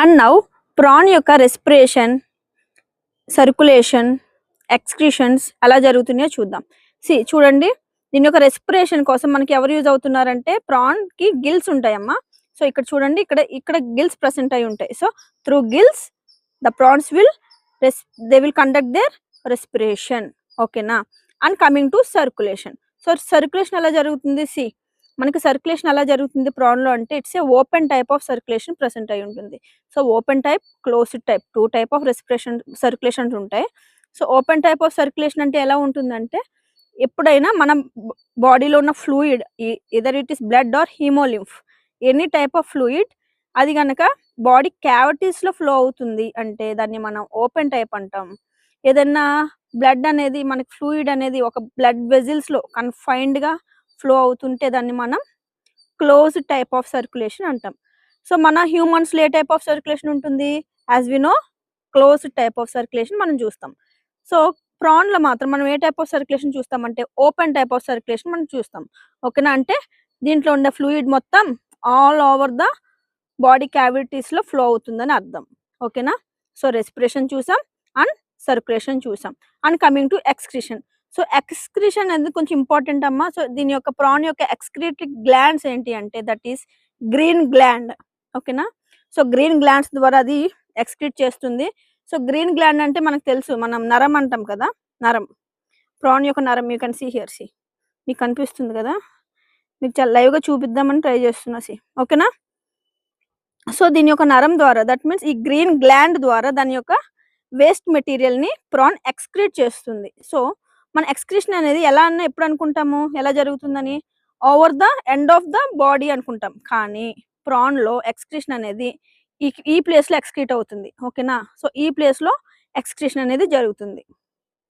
And now PRAN యొక్క respiration, circulation, ఎక్స్క్రీషన్స్ ఎలా జరుగుతున్నాయో చూద్దాం. చూడండి, దీని యొక్క రెస్పిరేషన్ కోసం మనకి ఎవరు యూజ్ అవుతున్నారంటే ప్రాన్ కి గిల్స్ ఉంటాయమ్మా. సో ఇక్కడ చూడండి, ఇక్కడ ఇక్కడ గిల్స్ ప్రెసెంట్ అయి ఉంటాయి. So through gills the prawns will they will conduct their respiration. ఓకేనా? And coming to circulation. So circulation ఎలా జరుగుతుంది? మనకి సర్క్యులేషన్ ఎలా జరుగుతుంది ప్రాన్ లో అంటే it's a open type of circulation present అయి ఉంటుంది. So open type, closed type, 2 type of respiration circulations ఉంటాయి. So open type of circulation అంటే ఎలా ఉంటుందంటే, ఎప్పుడైనా మనం బాడీలో ఉన్న fluid, either it is blood or hemolymph, any type of fluid, అది కనుక బాడీ క్యావిటీస్ లో ఫ్లో అవుతుంది అంటే దాన్ని మనం ఓపెన్ టైప్ అంటాం. ఏదైనా బ్లడ్ అనేది, మనకి ఫ్లూయిడ్ అనేది ఒక బ్లడ్ వెజిల్స్ లో కన్ఫైన్డ్ గా ఫ్లో అవుతుంటే దాన్ని మనం క్లోజ్డ్ టైప్ ఆఫ్ సర్క్యులేషన్ అంటాం. సో మన హ్యూమన్స్ లో ఏ టైప్ ఆఫ్ సర్క్యులేషన్ ఉంటుంది? As we know, closed type of circulation మనం చూస్తాం. సో ప్రాన్ లో మాత్రం మనం ఏ టైప్ ఆఫ్ సర్క్యులేషన్ చూస్తామంటే ఓపెన్ టైప్ ఆఫ్ సర్క్యులేషన్ మనం చూస్తాం. ఓకేనా? అంటే దీంట్లో ఉండే ఫ్లూయిడ్ మొత్తం all over the body cavities లో ఫ్లో అవుతుందని అర్థం. ఓకేనా? సో రెస్పిరేషన్ చూసాం అండ్ సర్క్యులేషన్ చూసాం. And coming to excretion. So excretion అనేది కొంచెం ఇంపార్టెంట్ అమ్మా. సో దీని యొక్క ప్రాన్ యొక్క ఎక్స్క్రీటరీ గ్లాండ్స్ ఏంటి అంటే దట్ ఈస్ గ్రీన్ గ్లాండ్. ఓకేనా? సో గ్రీన్ గ్లాండ్స్ ద్వారా అది ఎక్స్క్రీట్ చేస్తుంది. సో గ్రీన్ గ్లాండ్ అంటే మనకు తెలుసు, మనం నరం అంటాం కదా, నరం, ప్రాన్ యొక్క నరం. You can see here. మీకు కనిపిస్తుంది కదా, మీకు చాలా లైవ్ గా చూపిద్దామని ట్రై చేస్తున్నా. ఓకేనా? సో దీని యొక్క నరం ద్వారా, దట్ మీన్స్ ఈ గ్రీన్ గ్లాండ్ ద్వారా దాని యొక్క వేస్ట్ మెటీరియల్ ని ప్రాన్ ఎక్స్క్రీట్ చేస్తుంది. సో మన ఎక్స్క్రీషన్ అనేది ఎలా అన్నా ఎప్పుడు అనుకుంటాము, ఎలా జరుగుతుందని? Over the end of the body అనుకుంటాం. కానీ ప్రాన్ లో ఎక్స్క్రీషన్ అనేది ఈ ప్లేస్ లో ఎక్స్క్రీట్ అవుతుంది. ఓకేనా? సో ఈ ప్లేస్ లో ఎక్స్క్రీషన్ అనేది జరుగుతుంది.